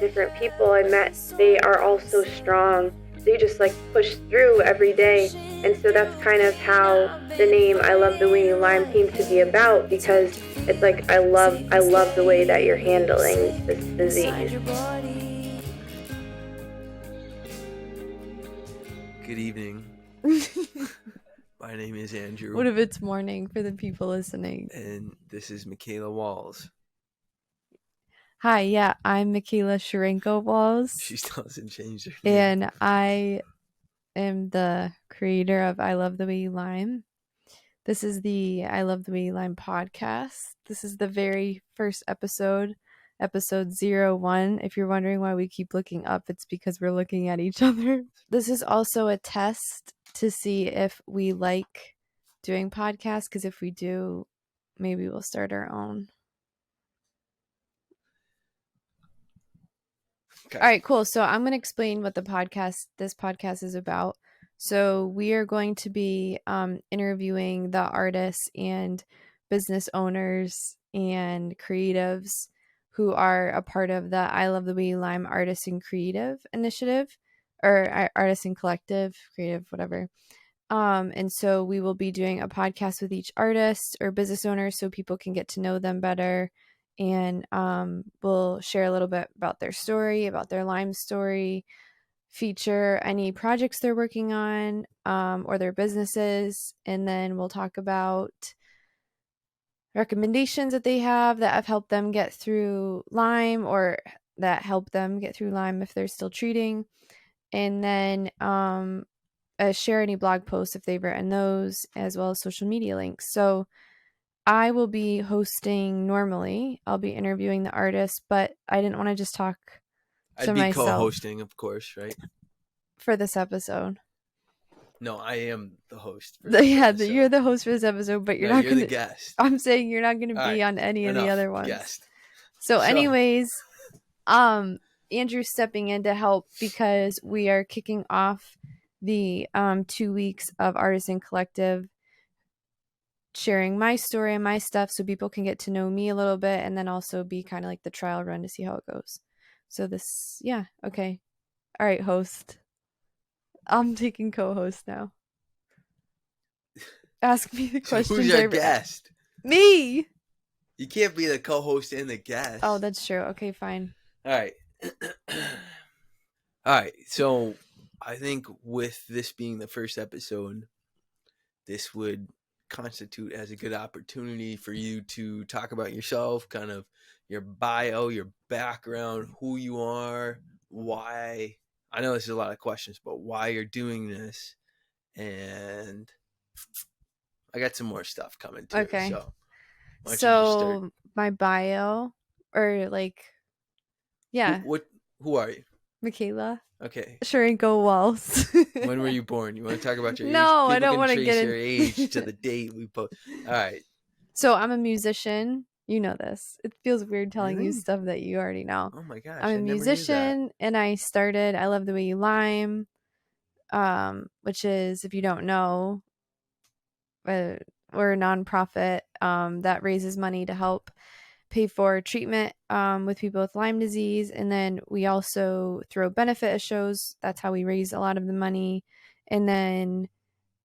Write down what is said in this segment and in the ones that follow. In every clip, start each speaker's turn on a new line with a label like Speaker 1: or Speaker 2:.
Speaker 1: different people I met, they are all so strong. They just like push through every day. And so that's kind of how the name I Love the Way You Lyme came to be about, because it's like I love the way that you're handling this disease.
Speaker 2: Good evening. My name is Andrew.
Speaker 3: What if it's morning for the people listening?
Speaker 2: And this is Michaela Walz.
Speaker 3: Hi, yeah, I'm Michaela Sheranko Walz.
Speaker 2: She doesn't change her name.
Speaker 3: And I am the creator of I Love the Way You Lyme. This is the I Love the Way You Lyme podcast. This is the very first episode 01. If you're wondering why we keep looking up, it's because we're looking at each other. This is also a test to see if we like doing podcasts, because if we do, maybe we'll start our own.
Speaker 2: Okay.
Speaker 3: All right, cool. So I'm going to explain what this podcast is about. So we are going to be interviewing the artists and business owners and creatives who are a part of the I Love the Way You Lyme Artists and Creative Initiative, or Artists and Collective, Creative, whatever. And so we will be doing a podcast with each artist or business owner so people can get to know them better. And we'll share a little bit about their story, about their Lyme story, feature any projects they're working on or their businesses. And then we'll talk about recommendations that they have that have helped them get through Lyme, or that help them get through Lyme if they're still treating. And then share any blog posts if they've written those, as well as social media links. So I will be hosting normally. I'll be interviewing the artist, but I didn't want to just talk to
Speaker 2: I'd be
Speaker 3: myself
Speaker 2: co-hosting, of course, right?
Speaker 3: for this episode.
Speaker 2: No, I am the host.
Speaker 3: You're the host for this episode, but you're not going to.
Speaker 2: You're the guest.
Speaker 3: I'm saying you're not going to be
Speaker 2: right,
Speaker 3: on any of the other ones.
Speaker 2: Guest.
Speaker 3: So anyways, Andrew's stepping in to help because we are kicking off the 2 weeks of Artisan Collective, sharing my story and my stuff so people can get to know me a little bit, and then also be kind of like the trial run to see how it goes. So okay. All right, host. I'm taking co-host now. Ask me the questions.
Speaker 2: Who's your guest?
Speaker 3: Me!
Speaker 2: You can't be the co-host and the guest.
Speaker 3: Oh, that's true. Okay, fine.
Speaker 2: All right. All right, so I think with this being the first episode, this would constitute as a good opportunity for you to talk about yourself, kind of your bio, your background, who you are, why. I know this is a lot of questions, but why you're doing this, and I got some more stuff coming too.
Speaker 3: Okay.
Speaker 2: So
Speaker 3: my bio, or like, yeah.
Speaker 2: Who are you?
Speaker 3: Michaela.
Speaker 2: Okay.
Speaker 3: Sheranko Walz.
Speaker 2: When were you born? You want to talk about your age?
Speaker 3: No,
Speaker 2: People
Speaker 3: I don't want to get
Speaker 2: your age to the date we post. All right.
Speaker 3: So I'm a musician. You know this. It feels weird telling you stuff that you already know.
Speaker 2: Oh my gosh.
Speaker 3: I'm a musician, and I started I Love the Way You Lyme, which is, if you don't know, we're a nonprofit that raises money to help pay for treatment with people with Lyme disease. And then we also throw benefit shows. That's how we raise a lot of the money. And then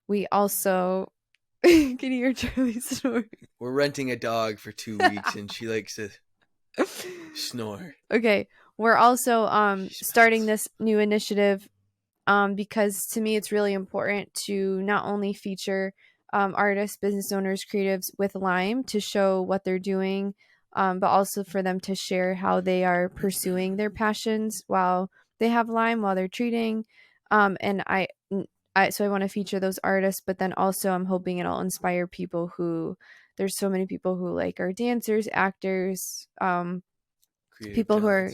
Speaker 3: we also can you hear Charlie snoring?
Speaker 2: We're renting a dog for 2 weeks and she likes to snore.
Speaker 3: Okay. We're also starting this new initiative because to me it's really important to not only feature artists, business owners, creatives with Lyme to show what they're doing, but also for them to share how they are pursuing their passions while they have Lyme, while they're treating. So I want to feature those artists, but then also I'm hoping it'll inspire people there's so many people who like are dancers, actors, people who are,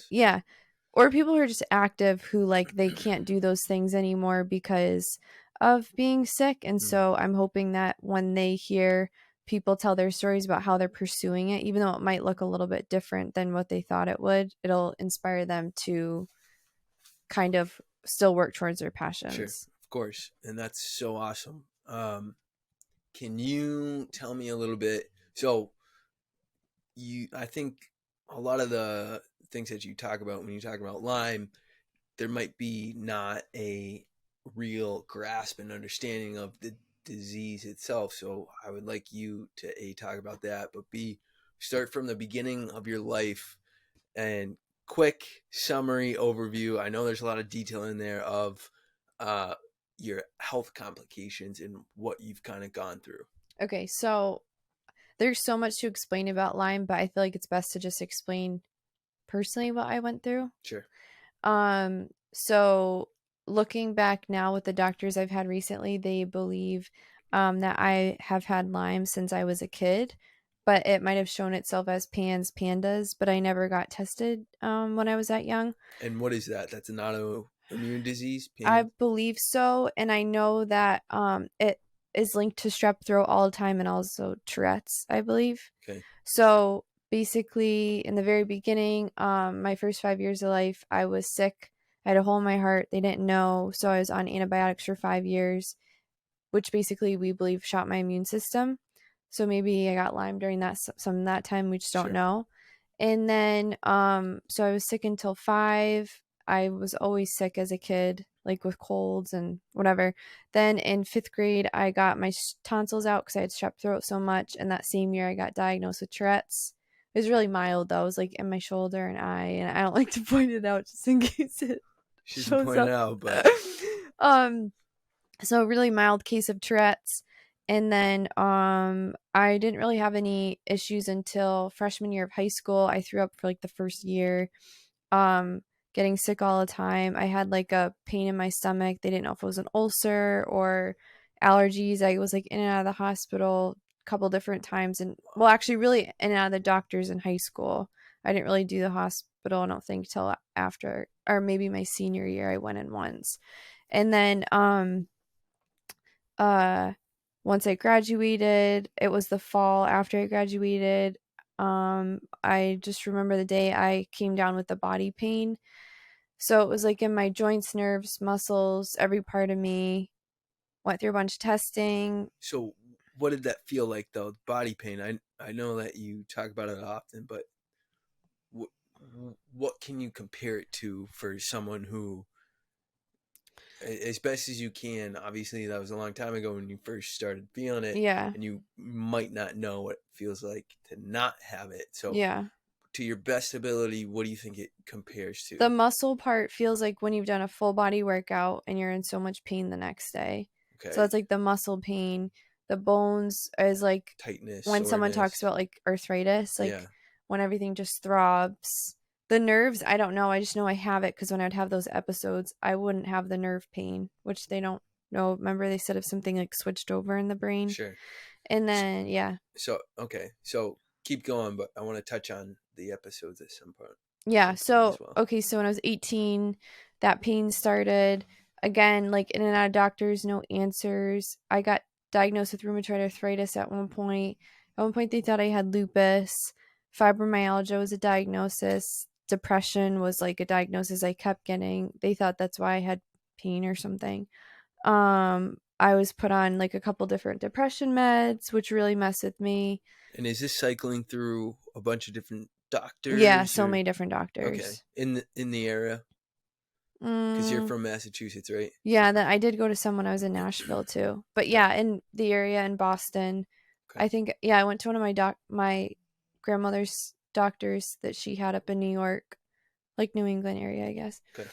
Speaker 3: or people who are just active who like they can't do those things anymore because of being sick. And so I'm hoping that when they hear people tell their stories about how they're pursuing it, even though it might look a little bit different than what they thought it would, it'll inspire them to kind of still work towards their passions.
Speaker 2: Sure, of course. And that's so awesome. Can you tell me a little bit? So I think a lot of the things that you talk about when you talk about Lyme, there might be not a real grasp and understanding of the disease itself. So I would like you to A, talk about that, but B, start from the beginning of your life and quick summary overview. I know there's a lot of detail in there of your health complications and what you've kind of gone through.
Speaker 3: Okay, so there's so much to explain about Lyme, but I feel like it's best to just explain personally what I went through.
Speaker 2: Sure.
Speaker 3: So looking back now with the doctors I've had recently, they believe that I have had Lyme since I was a kid, but it might have shown itself as pandas, but I never got tested when I was that young.
Speaker 2: And what is that? That's an autoimmune disease?
Speaker 3: I believe so, and I know that it is linked to strep throat all the time and also Tourette's, I believe.
Speaker 2: Okay.
Speaker 3: So basically, in the very beginning, my first 5 years of life, I was sick. I had a hole in my heart. They didn't know, so I was on antibiotics for 5 years, which basically we believe shot my immune system. So maybe I got Lyme during that time. We just don't know. And then, so I was sick until 5. I was always sick as a kid, like with colds and whatever. Then in 5th grade, I got my tonsils out because I had strep throat so much. And that same year, I got diagnosed with Tourette's. It was really mild, though. It was like in my shoulder and eye. And I don't like to point it out just in case it shows up.
Speaker 2: It out, but
Speaker 3: so a really mild case of Tourette's. And then I didn't really have any issues until freshman year of high school. I threw up for like the first year, getting sick all the time. I had like a pain in my stomach. They didn't know if it was an ulcer or allergies. I was like in and out of the hospital a couple different times. And well, actually really in and out of the doctors in high school. I didn't really do the hospital, I don't think, till after, or maybe my senior year I went in once. And then once I graduated, it was the fall after I graduated. I just remember the day I came down with the body pain. So it was like in my joints, nerves, muscles, every part of me. Went through a bunch of testing.
Speaker 2: So what did that feel like, though? Body pain. I know that you talk about it often, but what can you compare it to for someone who, as best as you can, obviously that was a long time ago when you first started feeling it, and you might not know what it feels like to not have it. So to your best ability, what do you think it compares to?
Speaker 3: The muscle part feels like when you've done a full body workout and you're in so much pain the next day. Okay. So it's like the muscle pain. The bones is like
Speaker 2: tightness.
Speaker 3: When someone talks about like arthritis, like when everything just throbs. The nerves, I don't know. I just know I have it because when I'd have those episodes, I wouldn't have the nerve pain, which they don't know. Remember, they said if something like switched over in the brain.
Speaker 2: Sure.
Speaker 3: And then,
Speaker 2: So, okay. So keep going, but I want to touch on the episodes at some point.
Speaker 3: Yeah. So, okay. So when I was 18, that pain started again, like in and out of doctors, no answers. I got diagnosed with rheumatoid arthritis at one point. At one point, they thought I had lupus. Fibromyalgia was a diagnosis. Depression was like a diagnosis I kept getting. They thought that's why I had pain or something. I was put on like a couple different depression meds, which really messed with me.
Speaker 2: And is this cycling through a bunch of different doctors?
Speaker 3: Yeah, so many different doctors.
Speaker 2: Okay. In the area? Because you're from Massachusetts, right?
Speaker 3: Yeah, then I did go to some when I was in Nashville too. But yeah, in the area in Boston. Okay. I think I went to one of my grandmother's doctors that she had up in New York, like New England area, I guess. Okay.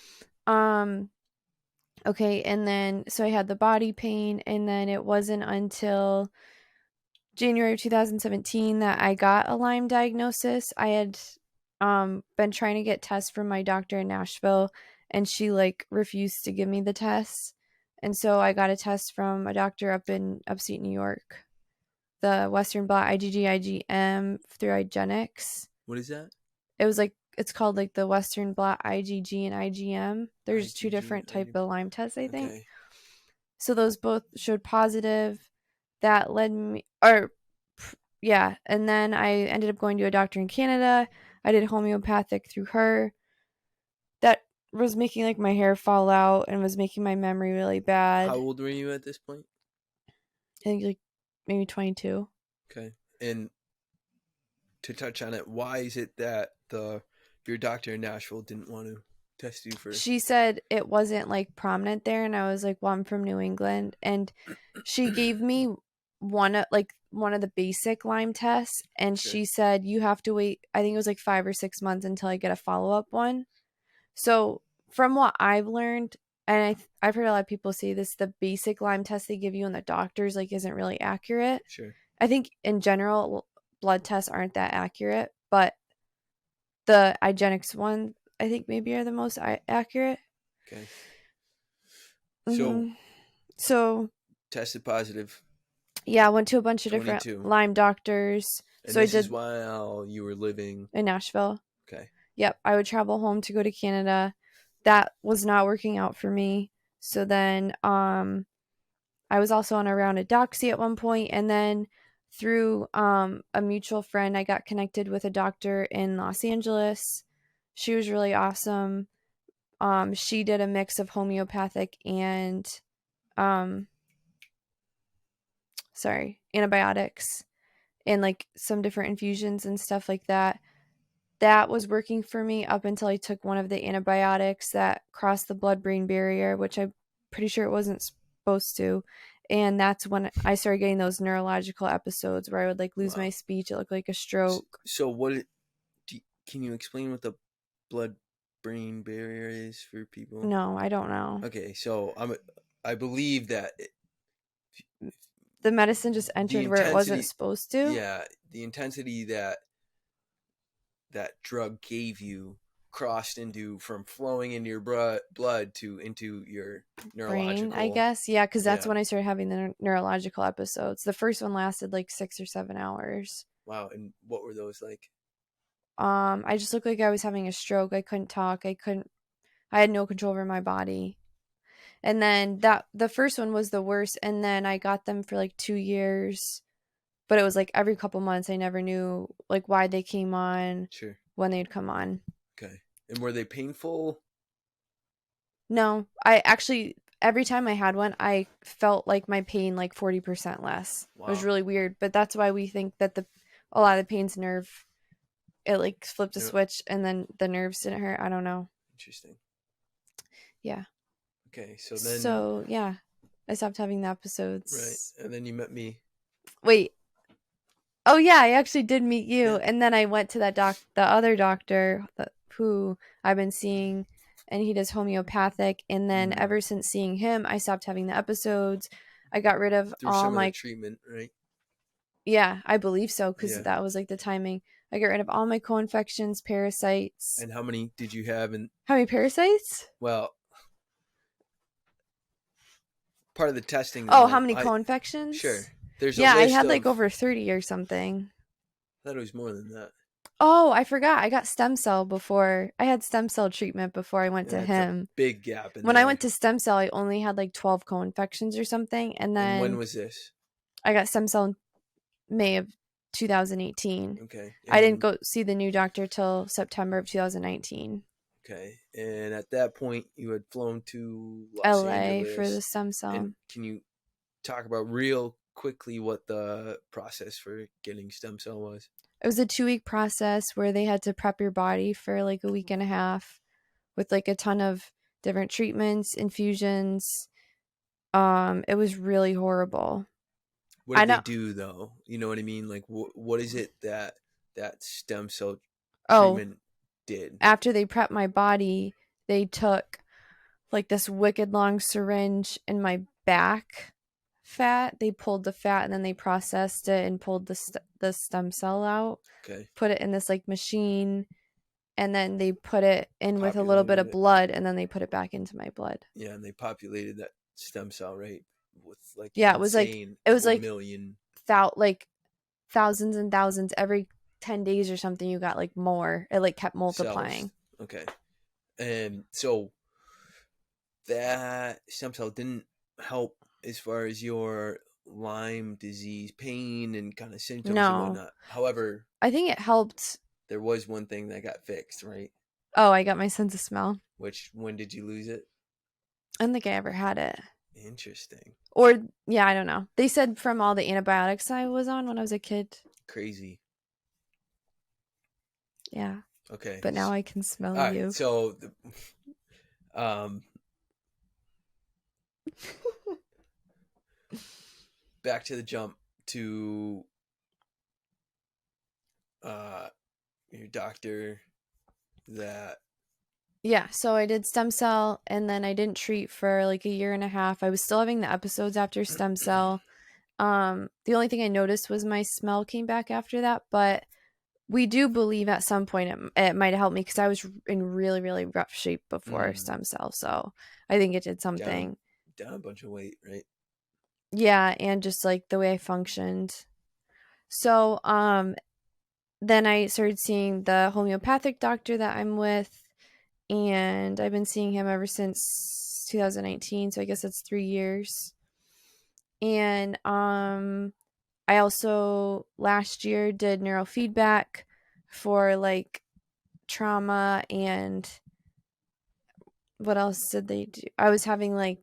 Speaker 3: Okay, and then so I had the body pain, and then it wasn't until January of 2017 that I got a Lyme diagnosis. I had been trying to get tests from my doctor in Nashville, and she like refused to give me the tests. And so I got a test from a doctor up in upstate New York, the Western Blot IgG IgM through IGeneX.
Speaker 2: What is that?
Speaker 3: It was like, it's called like the Western Blot IgG and IgM. There's IgG, 2 different type of Lyme tests, I think. Okay. So those both showed positive. That led me, and then I ended up going to a doctor in Canada. I did homeopathic through her. That was making like my hair fall out and was making my memory really bad.
Speaker 2: How old were you at this point?
Speaker 3: I think like maybe 22.
Speaker 2: Okay. And to touch on it, why is it that the your doctor in Nashville didn't want to test you for.
Speaker 3: She said it wasn't like prominent there, and I was like, well, I'm from New England, and she gave me one of the basic Lyme tests, and
Speaker 2: Sure.
Speaker 3: she said you have to wait, I think it was like 5 or 6 months until I get a follow-up one. So from what I've learned, and I've heard a lot of people say this, the basic Lyme test they give you in the doctors like isn't really accurate.
Speaker 2: Sure.
Speaker 3: I think in general blood tests aren't that accurate, but the IGeneX one I think maybe are the most accurate.
Speaker 2: Okay.
Speaker 3: Mm-hmm. So
Speaker 2: tested positive.
Speaker 3: Yeah, I went to a bunch of
Speaker 2: 22.
Speaker 3: different Lyme doctors.
Speaker 2: And
Speaker 3: so
Speaker 2: this
Speaker 3: I did
Speaker 2: is while you were living
Speaker 3: in Nashville.
Speaker 2: Okay.
Speaker 3: Yep, I would travel home to go to Canada. That was not working out for me. So then I was also on a round of doxy at one point, and then through a mutual friend, I got connected with a doctor in Los Angeles. She was really awesome. She did a mix of homeopathic and antibiotics and like some different infusions and stuff like that. That was working for me up until I took one of the antibiotics that crossed the blood-brain barrier, which I'm pretty sure it wasn't supposed to. And that's when I started getting those neurological episodes where I would like lose my speech. It looked like a stroke.
Speaker 2: So can you explain what the blood-brain barrier is for people?
Speaker 3: No, I don't know.
Speaker 2: Okay, so I believe that
Speaker 3: the medicine just entered where it wasn't supposed to.
Speaker 2: Yeah, the intensity that drug gave you crossed from flowing into your blood into your neurological
Speaker 3: brain, I guess. Yeah, because that's when I started having the neurological episodes. The first one lasted like 6 or 7 hours.
Speaker 2: Wow, and what were those like?
Speaker 3: I just looked like I was having a stroke. I couldn't talk. I had no control over my body. And then the first one was the worst. And then I got them for like 2 years, but it was like every couple months. I never knew like why they came on,
Speaker 2: Sure,
Speaker 3: when they'd come on.
Speaker 2: Okay, and were they painful?
Speaker 3: No, I actually every time I had one, I felt like my pain like 40% less. Wow. It was really weird, but that's why we think that a lot of the pain's nerve. It like flipped a switch, and then the nerves didn't hurt. I don't know.
Speaker 2: Interesting.
Speaker 3: Yeah.
Speaker 2: Okay, so then.
Speaker 3: So yeah, I stopped having the episodes.
Speaker 2: Right, and then you met me.
Speaker 3: Wait. Oh yeah, I actually did meet you, and then I went to the other doctor who I've been seeing, and he does homeopathic. And then ever since seeing him, I stopped having the episodes. I got rid of all my
Speaker 2: treatment, right?
Speaker 3: Yeah, I believe so, because that was like the timing. I got rid of all my co-infections, parasites.
Speaker 2: And how many did you have?
Speaker 3: How many parasites?
Speaker 2: Well, part of the testing.
Speaker 3: Oh, how many co-infections?
Speaker 2: Sure.
Speaker 3: I had like over 30 or something.
Speaker 2: I thought it was more than that.
Speaker 3: Oh, I forgot. I got stem cell before. I had stem cell treatment before I went to him.
Speaker 2: Big gap.
Speaker 3: When I went to stem cell, I only had like 12 co-infections or something. And then.
Speaker 2: When was this?
Speaker 3: I got stem cell in May of 2018.
Speaker 2: Okay.
Speaker 3: I didn't go see the new doctor till September of 2019.
Speaker 2: Okay. And at that point, you had flown to
Speaker 3: LA
Speaker 2: Angeles
Speaker 3: for the stem cell.
Speaker 2: And can you talk about real quickly what the process for getting stem cell was?
Speaker 3: It was a 2-week process where they had to prep your body for like a week and a half with like a ton of different treatments, infusions. It was really horrible.
Speaker 2: What did they do though? You know what I mean? Like what is it that stem cell treatment did?
Speaker 3: After they prepped my body, they took like this wicked long syringe in my back fat. They pulled the fat and then they processed it and pulled the stem cell out.
Speaker 2: Okay.
Speaker 3: Put it in this like machine, and then they put it in with a little bit of blood, and then they put it back into my blood.
Speaker 2: Yeah, and they populated that stem cell, right? With like
Speaker 3: it was like
Speaker 2: million,
Speaker 3: like thousands and thousands every 10 days or something. You got like more. It like kept multiplying.
Speaker 2: Cells. Okay, and so that stem cell didn't help as far as your Lyme disease pain and kind of symptoms and whatnot. However,
Speaker 3: I think it helped.
Speaker 2: There was one thing that got fixed, right?
Speaker 3: Oh, I got my sense of smell.
Speaker 2: When did you lose it?
Speaker 3: I don't think I ever had it.
Speaker 2: Interesting.
Speaker 3: Or, yeah, I don't know. They said from all the antibiotics I was on when I was a kid.
Speaker 2: Crazy.
Speaker 3: Yeah.
Speaker 2: Okay.
Speaker 3: But now I can smell
Speaker 2: All right.
Speaker 3: you.
Speaker 2: So, back to the jump to your doctor that.
Speaker 3: Yeah, so I did stem cell and then I didn't treat for like a year and a half. I was still having the episodes after stem cell. The only thing I noticed was my smell came back after that, but we do believe at some point it might help me because I was in really, really rough shape before stem cell. So I think it did something.
Speaker 2: Down a bunch of weight, right?
Speaker 3: Yeah, and just like the way I functioned. So then I started seeing the homeopathic doctor that I'm with, and I've been seeing him ever since 2019, so I guess that's 3 years. And I also last year did neurofeedback for like trauma, and what else did they do? I was having like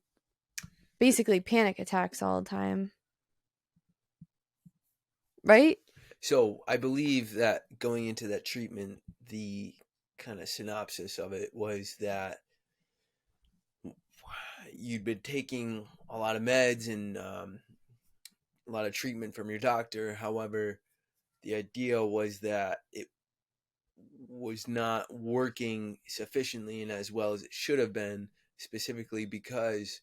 Speaker 3: basically panic attacks all the time. Right?
Speaker 2: So I believe that going into that treatment, the kind of synopsis of it was that you'd been taking a lot of meds and a lot of treatment from your doctor. However, the idea was that it was not working sufficiently and as well as it should have been, specifically because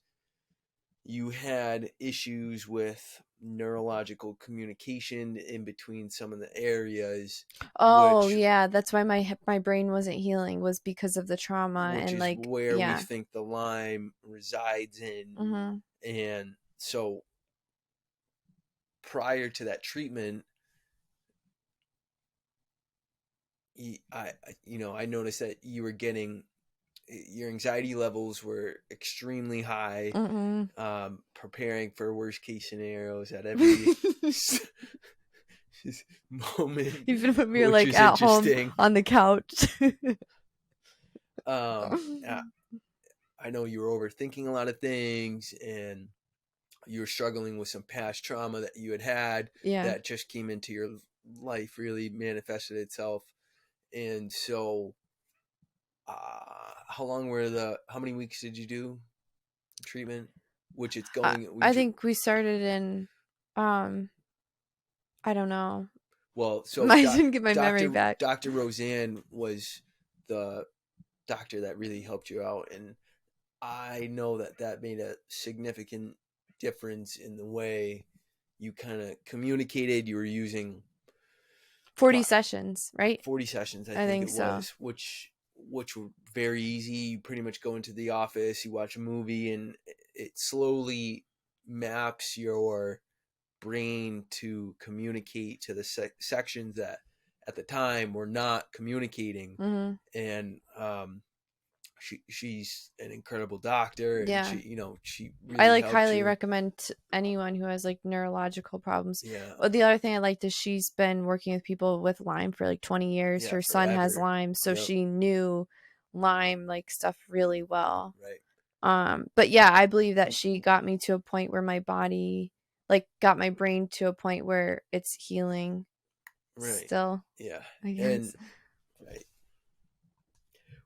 Speaker 2: you had issues with neurological communication in between some of the areas.
Speaker 3: Oh, yeah, that's why my brain wasn't healing, was because of the trauma,
Speaker 2: which
Speaker 3: and
Speaker 2: is
Speaker 3: like
Speaker 2: where we
Speaker 3: yeah.
Speaker 2: think the Lyme resides in.
Speaker 3: Mm-hmm.
Speaker 2: And so prior to that treatment, I noticed that you were getting, your anxiety levels were extremely high, preparing for worst case scenarios at every moment.
Speaker 3: Even when we were
Speaker 2: which
Speaker 3: like
Speaker 2: is
Speaker 3: at home
Speaker 2: interesting.
Speaker 3: on the couch.
Speaker 2: I know you were overthinking a lot of things, and you were struggling with some past trauma that you had
Speaker 3: Yeah.
Speaker 2: that just came into your life, really manifested itself. And so how many weeks did you do treatment? Which it's going.
Speaker 3: I think we started in I don't know.
Speaker 2: Well, so
Speaker 3: I didn't get my memory back.
Speaker 2: Dr. Roseanne was the doctor that really helped you out, and I know that made a significant difference in the way you kind of communicated. You were using
Speaker 3: 40 sessions, right?
Speaker 2: 40 sessions, I
Speaker 3: think
Speaker 2: it
Speaker 3: so.
Speaker 2: was, which were very easy. You pretty much go into the office, you watch a movie, and it slowly maps your brain to communicate to the sections that at the time were not communicating. And she's an incredible doctor, and
Speaker 3: Yeah.
Speaker 2: she really
Speaker 3: I like
Speaker 2: helped
Speaker 3: highly
Speaker 2: you.
Speaker 3: recommend to anyone who has like neurological problems.
Speaker 2: Yeah.
Speaker 3: Well, the other thing I liked is she's been working with people with Lyme for like 20 years.
Speaker 2: Yeah,
Speaker 3: Her son has
Speaker 2: forever.
Speaker 3: Lyme, so
Speaker 2: Yep.
Speaker 3: she knew Lyme like stuff really well.
Speaker 2: Right.
Speaker 3: But yeah, I believe that she got me to a point where my body, like, got my brain to a point where it's healing.
Speaker 2: Right.
Speaker 3: Still.
Speaker 2: Yeah.
Speaker 3: I guess.
Speaker 2: And right.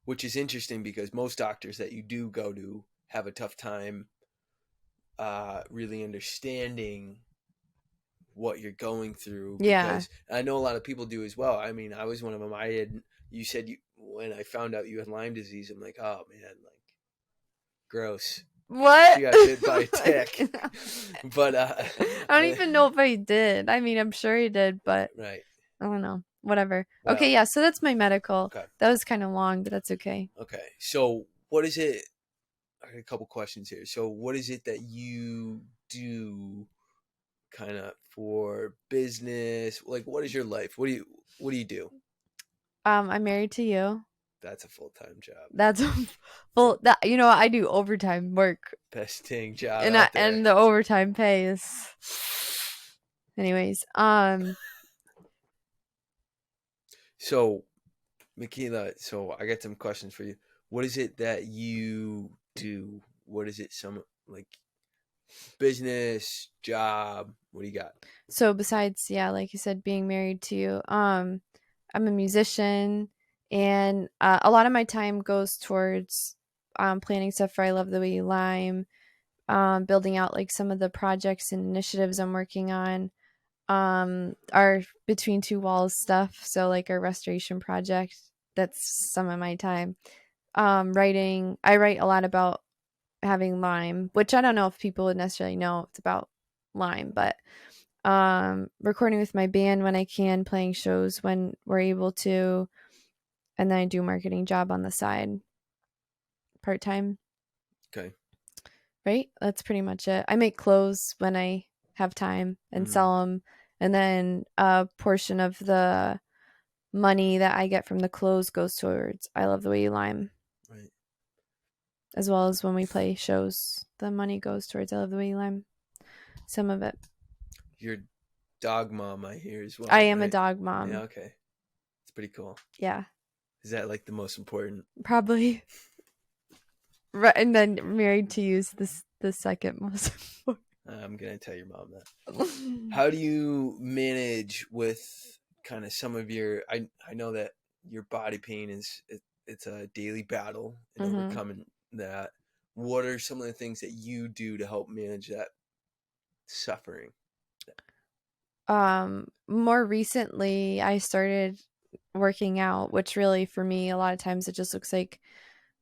Speaker 2: Which is interesting because most doctors that you do go to have a tough time really understanding what you're going through. Because I know a lot of people do as well. I mean, I was one of them. You said when I found out you had Lyme disease, I'm like, oh man, like, gross.
Speaker 3: What?
Speaker 2: She got bit by a tick. But
Speaker 3: I don't even know if I did. I mean, I'm sure he did, but
Speaker 2: right.
Speaker 3: I don't know. Whatever.
Speaker 2: Well,
Speaker 3: okay, yeah, so that's my medical.
Speaker 2: Okay.
Speaker 3: That was kind of long, but that's okay.
Speaker 2: Okay. So what is it? I got a couple questions here. So what is it that you do kind of for business? Like, what is your life? What do you do?
Speaker 3: I'm married to you.
Speaker 2: That's a full-time job.
Speaker 3: That's full. That I do overtime work.
Speaker 2: Best thing job
Speaker 3: and
Speaker 2: out there.
Speaker 3: And the overtime pay is. Anyways,
Speaker 2: So, Michaela, so I got some questions for you. What is it that you do? What is it? Some like business, job? What do you got?
Speaker 3: So besides, like you said, being married to you, I'm a musician, And a lot of my time goes towards planning stuff for I Love the Way You Lyme, building out like some of the projects and initiatives I'm working on, our Between Two Walls stuff. So like our restoration project, that's some of my time. Writing, I write a lot about having Lyme, which I don't know if people would necessarily know it's about Lyme, but recording with my band when I can, playing shows when we're able to, and then I do a marketing job on the side part-time.
Speaker 2: Okay.
Speaker 3: Right? That's pretty much it. I make clothes when I have time and sell them, and then a portion of the money that I get from the clothes goes towards I Love the Way You Lyme.
Speaker 2: Right.
Speaker 3: As well as when we play shows, the money goes towards I Love the Way You Lyme. Some of it.
Speaker 2: You're dog mom, I hear as well.
Speaker 3: I am
Speaker 2: right?
Speaker 3: a dog mom.
Speaker 2: Yeah, okay. It's pretty cool.
Speaker 3: Yeah.
Speaker 2: Is that like the most important?
Speaker 3: Probably. Right, and then married to you is the second most important.
Speaker 2: I'm gonna tell your mom that. How do you manage with kind of some of your? I know that your body pain it's a daily battle in overcoming that. What are some of the things that you do to help manage that suffering?
Speaker 3: More recently I started working out, which really for me a lot of times it just looks like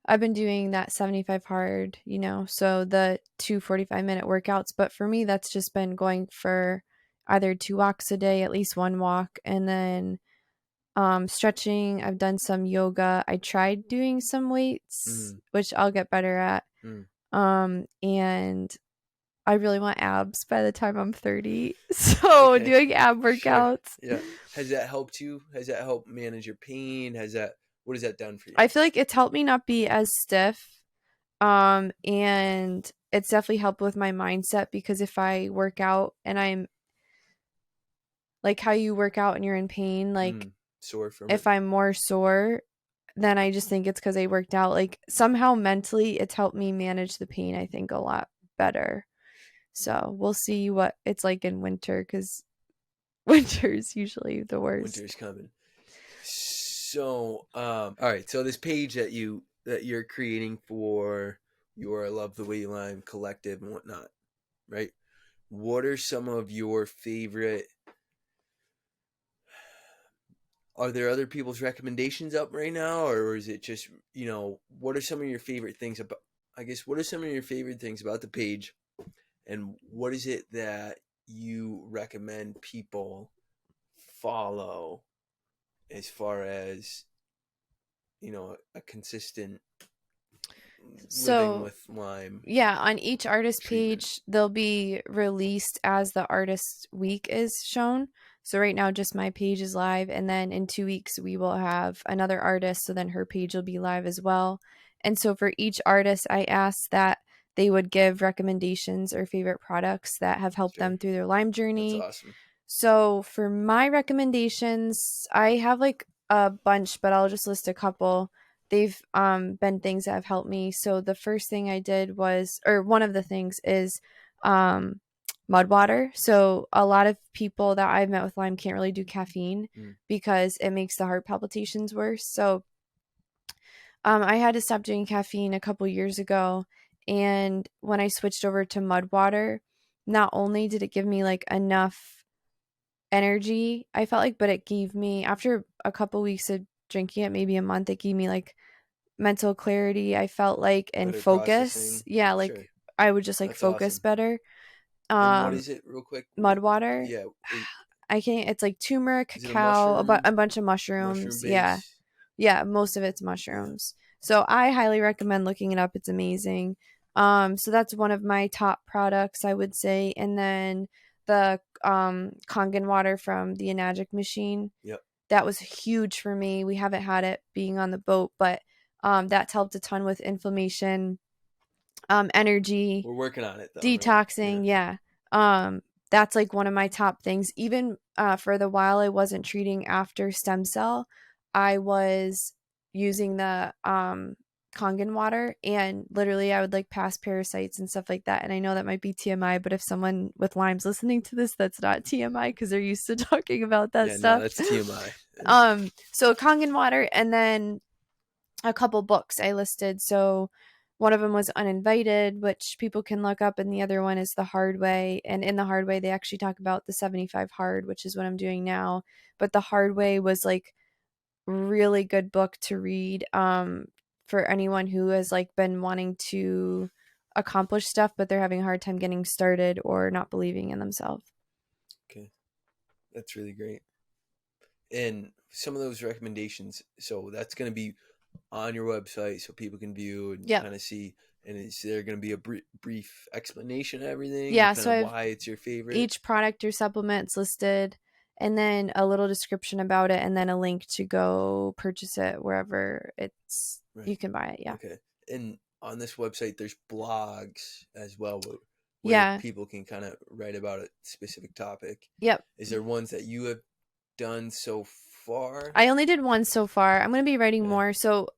Speaker 3: I've been doing that 75 hard, so the 2 45-minute workouts, but for me that's just been going for either 2 walks a day, at least 1 walk, and then stretching. I've done some yoga. I tried doing some weights, which I'll get better at. And I really want abs by the time I'm 30. So doing ab workouts.
Speaker 2: Sure. Yeah. Has that helped you? Has that helped manage your pain? What has that done for you?
Speaker 3: I feel like it's helped me not be as stiff. And it's definitely helped with my mindset, because if I work out and I'm like how you work out and you're in pain, like
Speaker 2: sore from
Speaker 3: if I'm more sore, then I just think it's because I worked out. Like somehow mentally it's helped me manage the pain, I think, a lot better. So we'll see what it's like in winter, because winter is usually the worst.
Speaker 2: Winter's coming. So, all right. So this page that you're creating for your I Love the Way You Lyme collective and whatnot, right? What are some of your favorite? Are there other people's recommendations up right now, or is it just what are some of your favorite things about? I guess what are some of your favorite things about the page, and what is it that you recommend people follow as far as a consistent living with Lyme?
Speaker 3: Yeah, on each artist
Speaker 2: treatment
Speaker 3: page they'll be released as the artist week is shown. So right now just my page is live, and then in 2 weeks we will have another artist, so then her page will be live as well. And so for each artist I asked that they would give recommendations or favorite products that have helped them through their Lyme journey.
Speaker 2: That's awesome.
Speaker 3: So for my recommendations, I have like a bunch, but I'll just list a couple. They've been things that have helped me. So the first thing I did was, or one of the things is mud water. So a lot of people that I've met with Lyme can't really do caffeine because it makes the heart palpitations worse. So I had to stop doing caffeine a couple years ago. And when I switched over to mud water, not only did it give me like enough energy, I felt like, but it gave me, after a couple weeks of drinking it, maybe a month, it gave me like mental clarity, I felt like, and
Speaker 2: better
Speaker 3: focus.
Speaker 2: processing.
Speaker 3: Yeah, like I would just like
Speaker 2: That's
Speaker 3: focus
Speaker 2: awesome.
Speaker 3: better.
Speaker 2: And what is it, real quick?
Speaker 3: Mud water.
Speaker 2: Yeah.
Speaker 3: I can't. It's like turmeric,
Speaker 2: Is it
Speaker 3: cacao, a bunch of mushrooms.
Speaker 2: Mushroom base?
Speaker 3: Yeah, most of it's mushrooms. So I highly recommend looking it up. It's amazing. So that's one of my top products, I would say. And then the Kangen water from the Enagic machine.
Speaker 2: Yep.
Speaker 3: That was huge for me. We haven't had it being on the boat, but that's helped a ton with inflammation, energy.
Speaker 2: We're working on it though.
Speaker 3: Detoxing,
Speaker 2: right?
Speaker 3: Yeah. That's like one of my top things. Even for the while I wasn't treating after stem cell, I was using the Kangen water, and literally I would like pass parasites and stuff like that. And I know that might be TMI, but if someone with Lyme's listening to this, that's not TMI, because they're used to talking about that stuff.
Speaker 2: No, that's TMI.
Speaker 3: So Kangen water, and then a couple books I listed. So one of them was Uninvited, which people can look up, and the other one is The Hard Way. And in The Hard Way, they actually talk about the 75 Hard, which is what I'm doing now. But The Hard Way was like really good book to read for anyone who has like been wanting to accomplish stuff, but they're having a hard time getting started or not believing in themselves.
Speaker 2: Okay, that's really great. And some of those recommendations, so that's going to be on your website so people can view and kind of see. And is there going to be a brief explanation of everything?
Speaker 3: Yeah,
Speaker 2: kind
Speaker 3: so
Speaker 2: of why it's your favorite?
Speaker 3: Each product or supplement's listed, and then a little description about it, and then a link to go purchase it wherever it's you can buy it. Yeah.
Speaker 2: Okay. And on this website, there's blogs as well where people can kind of write about a specific topic.
Speaker 3: Yep.
Speaker 2: Is there ones that you have done so far?
Speaker 3: I only did one so far. I'm going to be writing more. So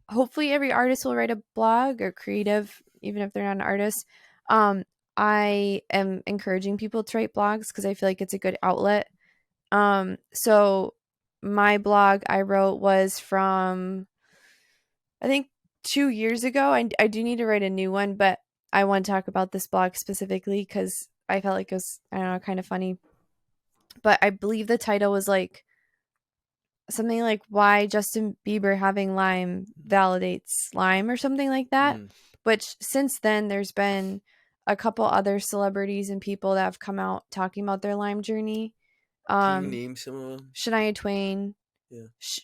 Speaker 3: hopefully every artist will write a blog, or creative, even if they're not an artist. I am encouraging people to write blogs because I feel like it's a good outlet. So my blog I wrote was from, I think, 2 years ago. I do need to write a new one, but I want to talk about this blog specifically because I felt like it was, I don't know, kind of funny. But I believe the title was like something like why Justin Bieber having Lyme validates Lyme or something like that. Which since then there's been a couple other celebrities and people that have come out talking about their Lyme journey.
Speaker 2: Can you name some of them?
Speaker 3: Shania Twain,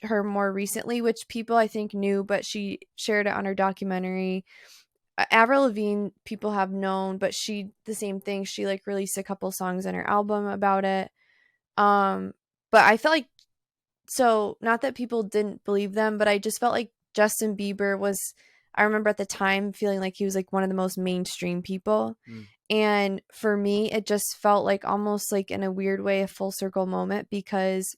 Speaker 3: her more recently, which people I think knew, but she shared it on her documentary. Avril Lavigne, people have known, but she, the same thing. She like released a couple songs on her album about it. But I felt like, so not that people didn't believe them, but I just felt like Justin Bieber was, I remember at the time feeling like he was like one of the most mainstream people. And for me, it just felt like almost like in a weird way, a full circle moment, because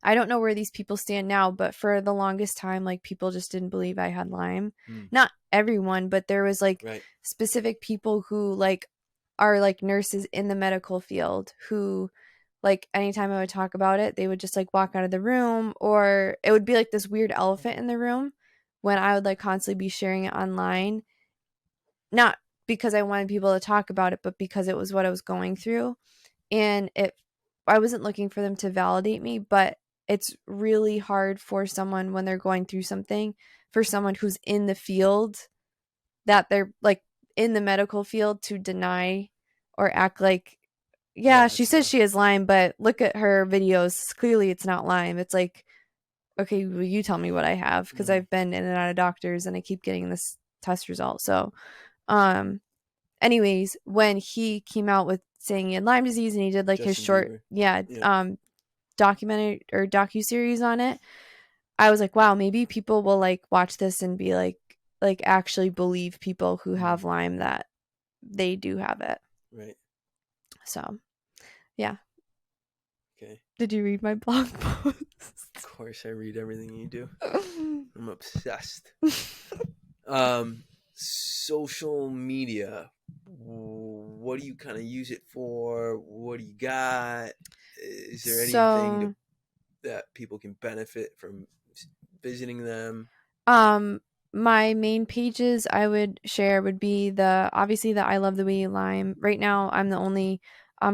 Speaker 3: I don't know where these people stand now, but for the longest time, like people just didn't believe I had Lyme. Not everyone, but there was like specific people who like are like nurses in the medical field who, like, anytime I would talk about it, they would just like walk out of the room, or it would be like this weird elephant in the room when I would like constantly be sharing it online. Not because I wanted people to talk about it, but because it was what I was going through. And I wasn't looking for them to validate me, but it's really hard for someone when they're going through something, for someone who's in the field, that they're like in the medical field, to deny or act like, she says she has Lyme, but look at her videos. Clearly it's not Lyme. It's like, okay, well, you tell me what I have, because I've been in and out of doctors and I keep getting this test result. So, anyways, when he came out with saying he had Lyme disease and he did like Justin his short, documentary or docuseries on it, I was like, wow, maybe people will like watch this and be like actually believe people who have Lyme that they do have it.
Speaker 2: Right.
Speaker 3: So, yeah.
Speaker 2: Okay.
Speaker 3: Did you read my blog post?
Speaker 2: Of course, I read everything you do. I'm obsessed. Social media. What do you kind of use it for? What do you got? Is there anything that people can benefit from visiting them?
Speaker 3: My main pages I would share would be obviously the I Love the Way You Lyme. Right now, I'm the only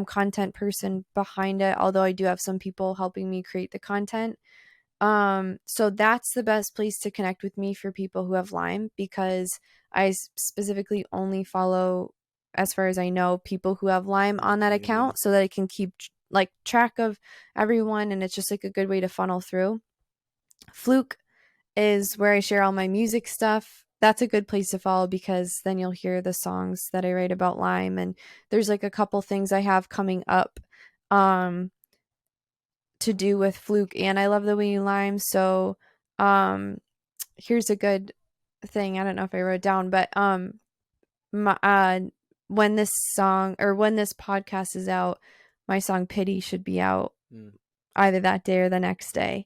Speaker 3: content person behind it, although I do have some people helping me create the content. So that's the best place to connect with me for people who have Lyme, because I specifically only follow, as far as I know, people who have Lyme on that account, so that I can keep like track of everyone, and it's just like a good way to funnel through. Fluke is where I share all my music stuff. That's a good place to follow, because then you'll hear the songs that I write about Lyme, and there's like a couple things I have coming up to do with Fluke and I Love the Way You Lyme. So here's a good thing. I don't know if I wrote it down, but when this podcast is out, my song Pity should be out either that day or the next day.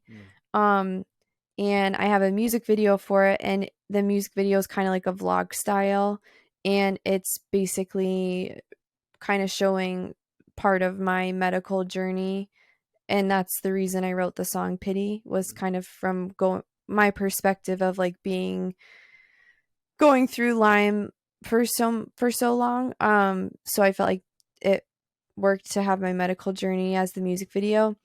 Speaker 3: And I have a music video for it, and the music video is kind of like a vlog style, and it's basically kind of showing part of my medical journey And that's the reason I wrote the song Pity, was kind of from my perspective of like going through Lyme for so long. So I felt like it worked to have my medical journey as the music video.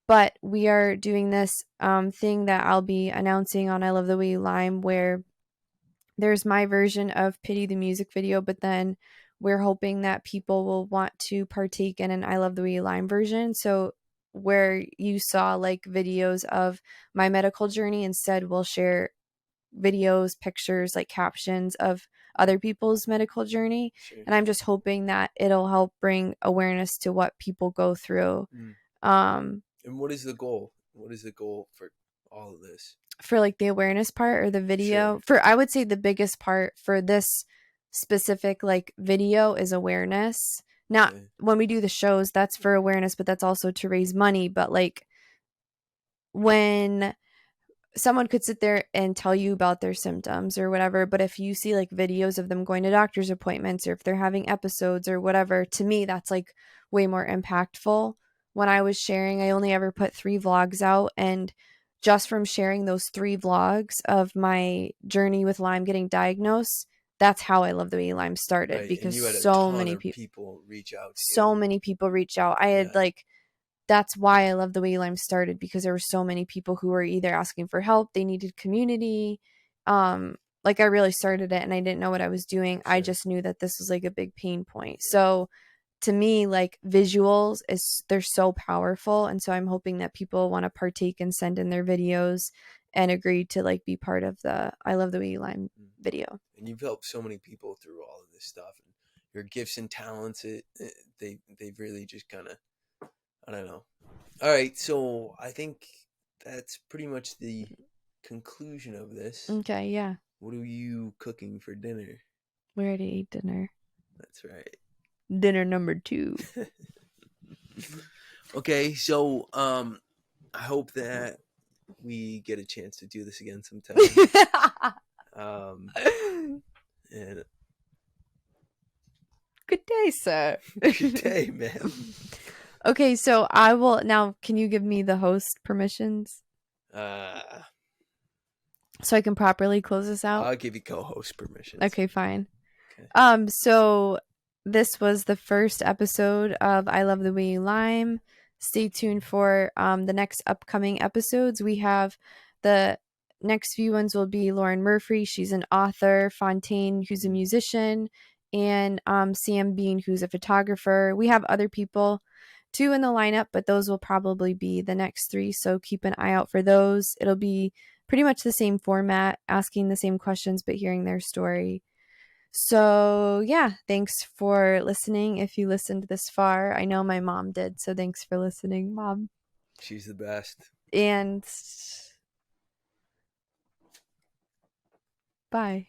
Speaker 3: But we are doing this thing that I'll be announcing on I Love the Way You Lyme, where there's my version of Pity the music video, but then we're hoping that people will want to partake in an I Love the Way You Lyme version. So where you saw like videos of my medical journey, instead we'll share videos, pictures, like captions of other people's medical journey.
Speaker 2: Sure.
Speaker 3: And I'm just hoping that it'll help bring awareness to what people go through.
Speaker 2: And what is the goal? What is the goal for all of this?
Speaker 3: For like the awareness part or the video? Sure. I would say the biggest part for this specific like video is awareness. Not when we do the shows, that's for awareness, but that's also to raise money. But like when someone could sit there and tell you about their symptoms or whatever, but if you see like videos of them going to doctor's appointments or if they're having episodes or whatever, to me that's like way more impactful. When I was sharing, I only ever put 3 vlogs out, and just from sharing those 3 vlogs of my journey with Lyme getting diagnosed, that's how I Love the Way Lyme started. Right. Because so many
Speaker 2: people reach out.
Speaker 3: Many people reach out. I had like, that's why I Love the Way Lyme started, because there were so many people who were either asking for help, they needed community. Like I really started it and I didn't know what I was doing. Sure. I just knew that this was like a big pain point. So to me, like visuals they're so powerful. And so I'm hoping that people want to partake and send in their videos and agree to like be part of the I Love the Way Lyme video.
Speaker 2: And you've helped so many people through all of this stuff, and your gifts and talents, they've really just kind of, I don't know. All right. So I think that's pretty much the conclusion of this.
Speaker 3: Okay. Yeah.
Speaker 2: What are you cooking for dinner?
Speaker 3: We already ate dinner.
Speaker 2: That's right.
Speaker 3: Dinner number 2.
Speaker 2: Okay, so I hope that we get a chance to do this again sometime. And
Speaker 3: good day, sir.
Speaker 2: Good day, man.
Speaker 3: Okay, so I will now. Can you give me the host permissions? So I can properly close this out.
Speaker 2: I'll give you co-host permissions.
Speaker 3: Okay, fine. Okay. So this was the first episode of I Love the Way You Lyme. Stay tuned for the next upcoming episodes. We have the next few ones will be Lauren Murphy. She's an author. Fontaine, who's a musician, and Sam Bean, who's a photographer. We have other people too in the lineup, but those will probably be the next 3. So keep an eye out for those. It'll be pretty much the same format, asking the same questions, but hearing their story. So yeah, thanks for listening. If you listened this far, I know my mom did. So thanks for listening, Mom.
Speaker 2: She's the best.
Speaker 3: And bye.